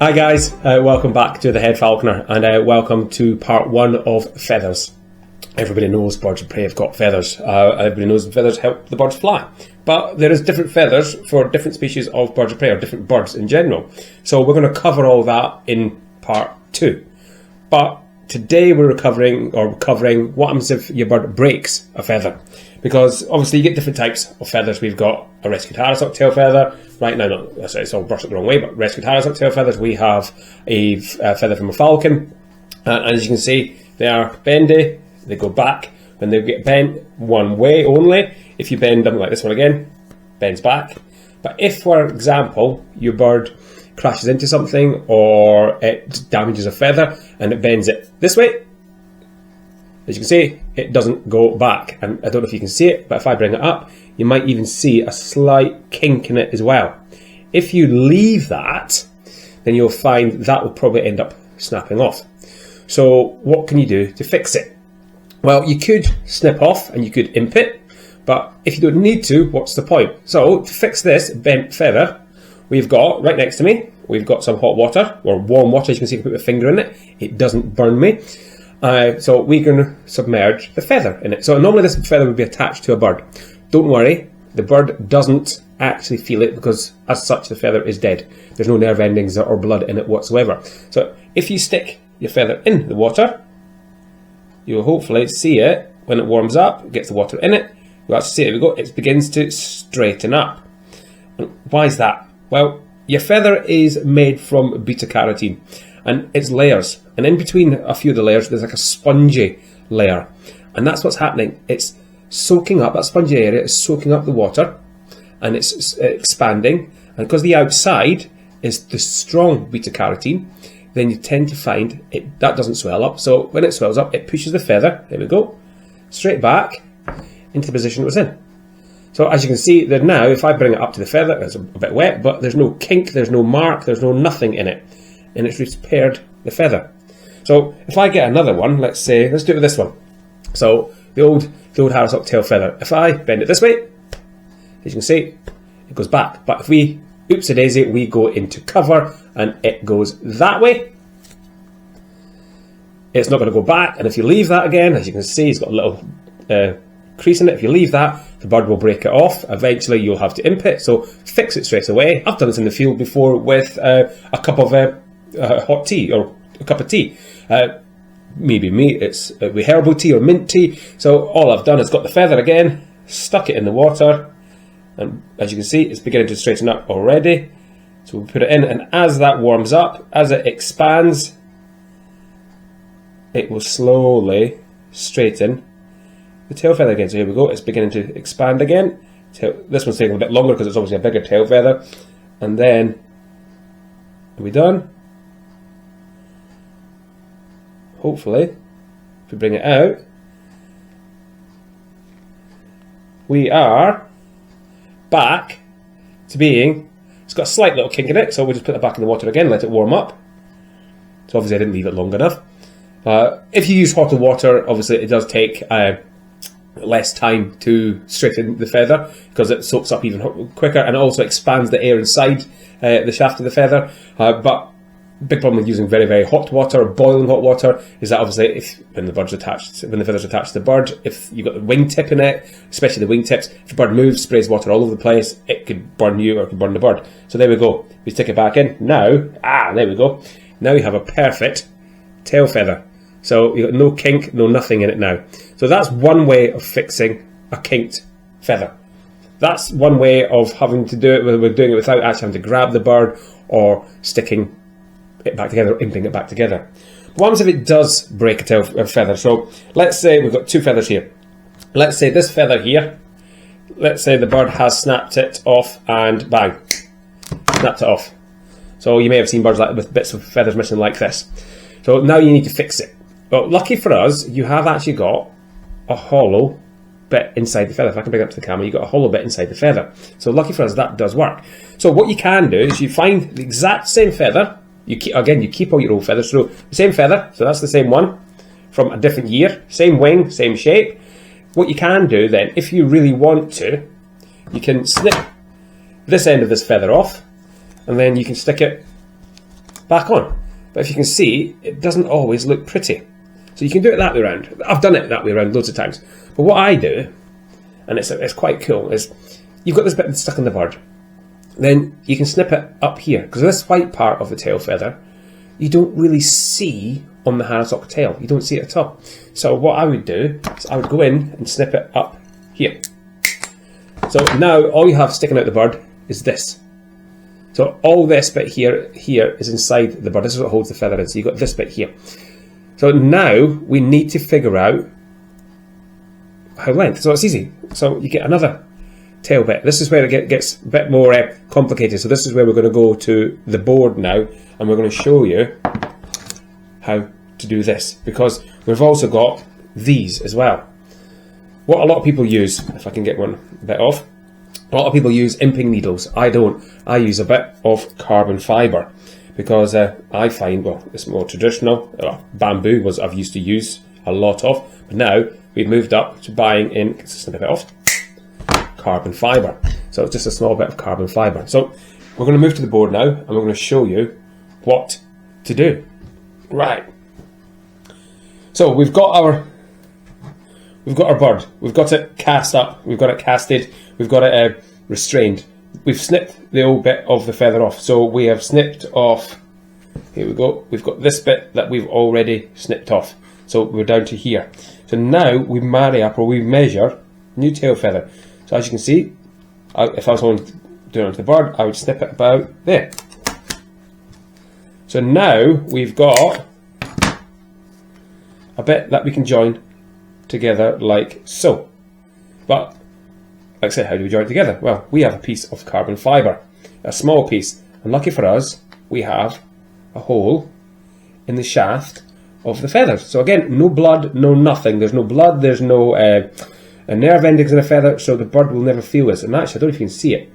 Hi guys, welcome back to the Head Falconer, and welcome to part one of feathers. Everybody knows birds of prey have got feathers. Everybody knows feathers help the birds fly. But there is different feathers for different species of birds of prey, or different birds in general. So we're going to cover all that in part two. But today we're covering what happens if your bird breaks a feather. Because obviously you get different types of feathers. We've got a rescued harrisock tail feather. Right now, it's all brushed up the wrong way, but rescued harrisock tail feathers. We have a feather from a falcon. And as you can see, they are bendy. They go back when they get bent one way only. If you bend them like this one again, bends back. But if, for example, your bird crashes into something or it damages a feather and it bends it this way, as you can see, it doesn't go back. And I don't know if you can see it, but if I bring it up, you might even see a slight kink in it as well. If you leave that, then you'll find that will probably end up snapping off. So what can you do to fix it? Well, you could snip off and you could imp it, but if you don't need to, what's the point? So to fix this bent feather, we've got, right next to me, we've got some hot water, or warm water. As you can see, I can put my finger in it. It doesn't burn me. So we're going to submerge the feather in it. So normally this feather would be attached to a bird. Don't worry, the bird doesn't actually feel it because as such the feather is dead. There's no nerve endings or blood in it whatsoever. So if you stick your feather in the water, you'll hopefully see it when it warms up, gets the water in it. You'll actually see it, there we go, it begins to straighten up. And why is that? Well, your feather is made from beta carotene and it's layers. And in between a few of the layers, there's like a spongy layer. And that's what's happening. It's soaking up, that spongy area is soaking up the water and it's expanding. And because the outside is the strong beta carotene, then you tend to find it that doesn't swell up. So when it swells up, it pushes the feather, there we go, straight back into the position it was in. So as you can see there now, if I bring it up to the feather, it's a bit wet, but there's no kink, there's no mark, there's no nothing in it. And it's repaired the feather. So if I get another one, let's do it with this one. So the old harrisock tail feather, if I bend it this way, as you can see, it goes back. But if we, oopsie daisy, we go into cover and it goes that way, it's not going to go back. And if you leave that again, as you can see, it's got a little crease in it. If you leave that, the bird will break it off. Eventually you'll have to imp it, so fix it straight away. I've done this in the field before with a cup of hot tea or a cup of tea. Maybe me, it's with herbal tea or mint tea. So all I've done is got the feather again, stuck it in the water, and as you can see, it's beginning to straighten up already. So we put it in, and as that warms up, as it expands, it will slowly straighten the tail feather again. So here we go, it's beginning to expand again. This one's taking a bit longer because it's obviously a bigger tail feather. And then, are we done? Hopefully, if we bring it out, we are back to being, it's got a slight little kink in it, so we'll just put it back in the water again, let it warm up. So obviously I didn't leave it long enough. If you use hotter water, obviously it does take less time to straighten the feather because it soaks up even quicker, and it also expands the air inside the shaft of the feather. But big problem with using very, very hot water or boiling hot water is that obviously when the feather's attached to the bird, if you've got the wingtip in it, especially the wingtips, if the bird moves, sprays water all over the place, it could burn you or it could burn the bird. So there we go. We stick it back in. Now, there we go. Now you have a perfect tail feather. So you've got no kink, no nothing in it now. So that's one way of fixing a kinked feather. That's one way of having to do it, we're doing it without actually having to grab the bird or sticking it back together or imping it back together. But what happens if it does break a feather? So let's say we've got two feathers here. Let's say this feather here, let's say the bird has snapped it off and bang, snapped it off. So you may have seen birds like with bits of feathers missing like this. So now you need to fix it. Well, lucky for us, you have actually got a hollow bit inside the feather. If I can bring it up to the camera, you've got a hollow bit inside the feather. So lucky for us, that does work. So what you can do is you find the exact same feather. You keep all your old feathers. So the same feather, so that's the same one from a different year, same wing, same shape. What you can do then, if you really want to, you can snip this end of this feather off, and then you can stick it back on. But if you can see, it doesn't always look pretty. So you can do it that way around. I've done it that way around loads of times. But what I do, and it's quite cool, is you've got this bit stuck in the bird. Then you can snip it up here, because this white part of the tail feather, you don't really see on the Harrisock tail. You don't see it at all. So what I would do is I would go in and snip it up here. So now all you have sticking out the bird is this. So all this bit here is inside the bird. This is what holds the feather in. So you've got this bit here. So now we need to figure out how length. So it's easy. So you get another tail bit. This is where it gets a bit more complicated. So this is where we're going to go to the board now, and we're going to show you how to do this, because we've also got these as well. What a lot of people use, if I can get one bit off, a lot of people use imping needles. I don't. I use a bit of carbon fibre, because I find, well, it's more traditional. Bamboo was I've used to use a lot of, but now we've moved up to buying in, just a bit off, carbon fibre. So it's just a small bit of carbon fibre. So we're going to move to the board now, and we're going to show you what to do. Right. So we've got our bird. We've got it cast up. We've got it casted. We've got it restrained. We've snipped the old bit of the feather off. So we have snipped off. Here we go. We've got this bit that we've already snipped off. So we're down to here. So now we marry up, or we measure new tail feather. So as you can see, if I was going to do it onto the bird, I would snip it about there. So now we've got a bit that we can join together like so. But like I said, how do we join it together? Well, we have a piece of carbon fibre, a small piece, and lucky for us, we have a hole in the shaft of the feathers. So again, no blood, no nothing. There's no blood, there's no nerve endings in the feather, so the bird will never feel this. And actually, I don't know if you can see it.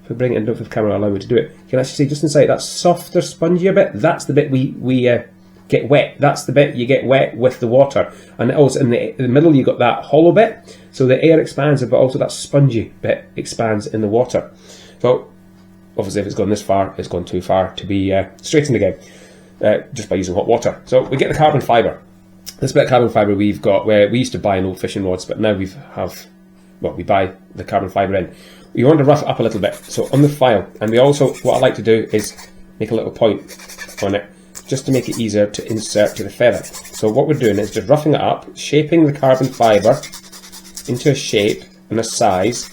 If we bring it in, if the camera will allow me to do it, you can actually see just inside that softer, spongier bit, that's the bit we get wet. That's the bit you get wet with the water. And also in the middle, you've got that hollow bit, so the air expands, but also that spongy bit expands in the water. So obviously, if it's gone this far, it's gone too far to be straightened again, just by using hot water. So we get the carbon fibre. This bit of carbon fibre we've got, where we used to buy in old fishing rods, but now we buy the carbon fibre in. We want to rough it up a little bit. So on the file, and we also, what I like to do is make a little point on it, just to make it easier to insert to the feather. So what we're doing is just roughing it up, shaping the carbon fibre into a shape and a size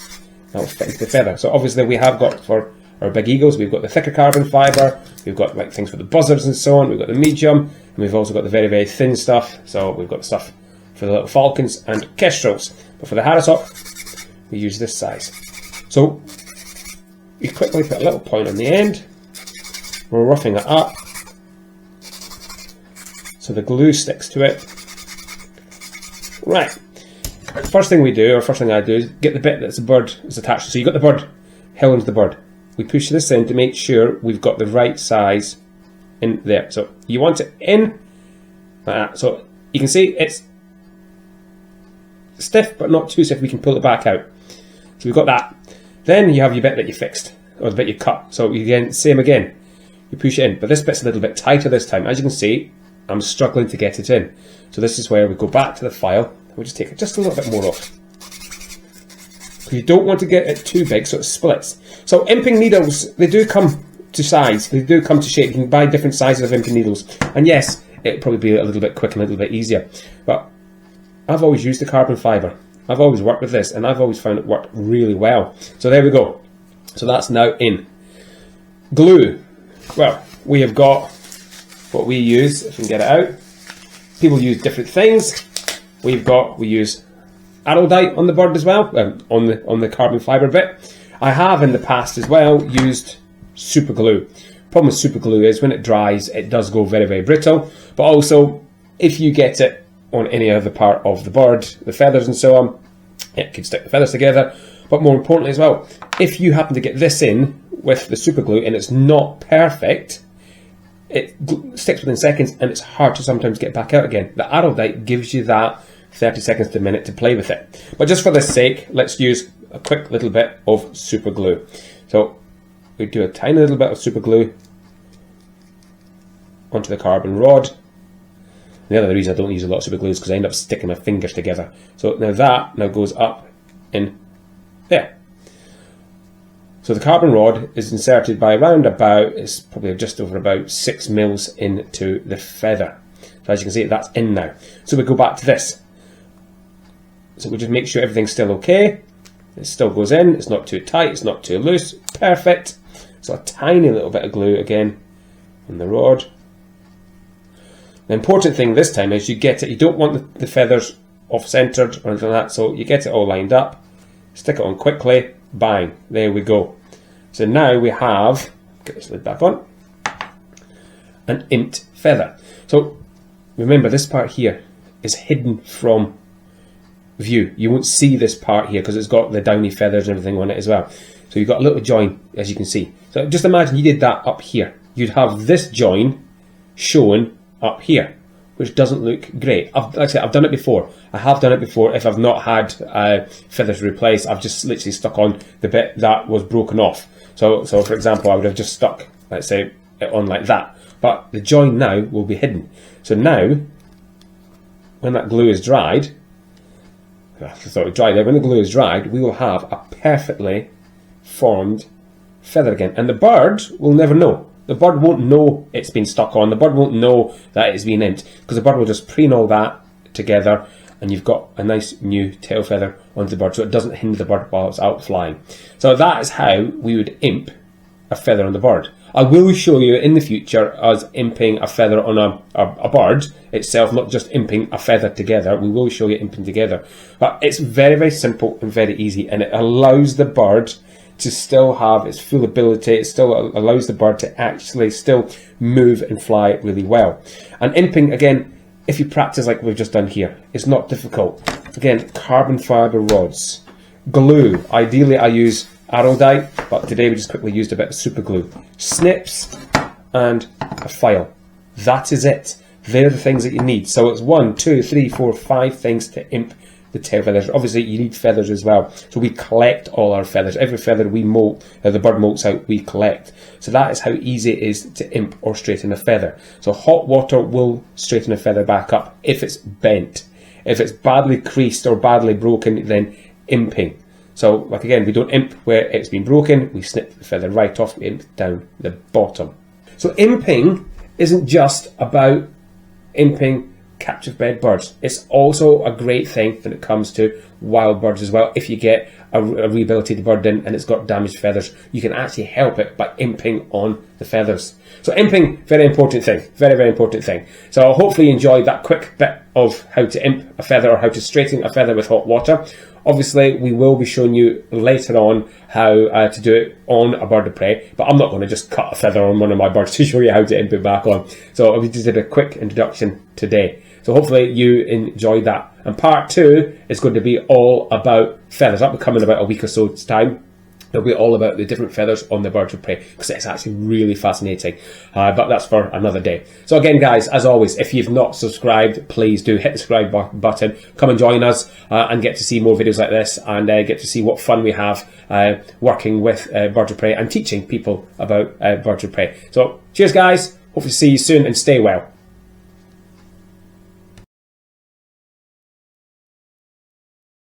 that will fit into the feather. So obviously we have got, for our big eagles, we've got the thicker carbon fibre, we've got like things for the buzzards and so on, we've got the medium, and we've also got the very, very thin stuff. So we've got the stuff for the little falcons and kestrels. But for the Harrisock, we use this size. So we quickly put a little point on the end, we're roughing it up, so the glue sticks to it. Right. First thing we do, or first thing I do, is get the bit that the bird is attached to. So you've got the bird, held into the bird. We push this in to make sure we've got the right size in there. So you want it in like that. So you can see it's stiff, but not too stiff. We can pull it back out. So we've got that. Then you have your bit that you fixed, or the bit you cut. So again, same again. You push it in, but this bit's a little bit tighter this time. As you can see, I'm struggling to get it in. So this is where we go back to the file. We'll just take it just a little bit more off. You don't want to get it too big so it splits. So imping needles, they do come to size. They do come to shape. You can buy different sizes of imping needles. And yes, it'll probably be a little bit quicker and a little bit easier. But I've always used the carbon fibre. I've always worked with this, and I've always found it worked really well. So there we go. So that's now in. Glue. Well, we have got what we use, if we can get it out. People use different things. We use araldite on the bird as well, on the carbon fibre bit. I have in the past as well used super glue. Problem with super glue is when it dries, it does go very, very brittle. But also, if you get it on any other part of the bird, the feathers and so on, it can stick the feathers together. But more importantly as well, if you happen to get this in with the super glue and it's not perfect, it sticks within seconds and it's hard to sometimes get back out again. The araldite gives you that 30 seconds to a minute to play with it. But just for this sake, let's use a quick little bit of super glue. So we do a tiny little bit of super glue onto the carbon rod. The other reason I don't use a lot of super glue is because I end up sticking my fingers together. So now that now goes up in there. So the carbon rod is inserted by around about, it's probably just over about 6 mils into the feather. So as you can see, that's in now. So we go back to this. So we just make sure everything's still okay. It still goes in, it's not too tight, it's not too loose, perfect. So a tiny little bit of glue again on the rod. The important thing this time is you get it, you don't want the feathers off-centered or anything like that, so you get it all lined up, stick it on quickly, bang, there we go. So now we have, get this lid back on, an inked feather. So remember, this part here is hidden from view. You won't see this part here because it's got the downy feathers and everything on it as well. So you've got a little join, as you can see. So just imagine you did that up here. You'd have this join shown up here, which doesn't look great. Like I said, I've done it before. I have done it before. If I've not had feathers replaced, I've just literally stuck on the bit that was broken off. So for example, I would have just stuck, let's say, it on like that. But the join now will be hidden. So now, when that glue is dried, I thought it would dry there. When the glue is dried, we will have a perfectly formed feather again. And the bird will never know. The bird won't know it's been stuck on. The bird won't know that it's been inked because the bird will just preen all that together and you've got a nice new tail feather onto the bird so it doesn't hinder the bird while it's out flying. So that is how we would imp a feather on the bird. I will show you in the future us imping a feather on a bird itself, not just imping a feather together. We will show you imping together. But it's very, very simple and very easy, and it allows the bird to still have its full ability. It still allows the bird to actually still move and fly really well. And imping, again, if you practice like we've just done here, it's not difficult. Again, carbon fibre rods. Glue. Ideally I use arrowdite, but today we just quickly used a bit of super glue. Snips and a file. That is it. They're the things that you need. So it's 1, 2, 3, 4, 5 things to imp the tail feathers. Obviously you need feathers as well. So we collect all our feathers. Every feather we molt, the bird molts out, we collect. So that is how easy it is to imp or straighten a feather. So hot water will straighten a feather back up if it's bent. If it's badly creased or badly broken, then imping. So, like again, we don't imp where it's been broken, we snip the feather right off, we imp down the bottom. So imping isn't just about imping captive bred birds. It's also a great thing when it comes to wild birds as well. If you get a rehabilitated bird in and it's got damaged feathers, you can actually help it by imping on the feathers. So imping, very important thing, very, very important thing. So hopefully you enjoyed that quick bit of how to imp a feather or how to straighten a feather with hot water. Obviously, we will be showing you later on how to do it on a bird of prey, but I'm not going to just cut a feather on one of my birds to show you how to imp it back on. So we just did a quick introduction today. So hopefully you enjoyed that. And part 2 is going to be all about feathers. That'll be coming in about a week or so's time. It'll be all about the different feathers on the birds of prey because it's actually really fascinating. But that's for another day. So again, guys, as always, if you've not subscribed, please do hit the subscribe button. Come and join us and get to see more videos like this and get to see what fun we have working with birds of prey and teaching people about birds of prey. So cheers, guys. Hopefully see you soon and stay well.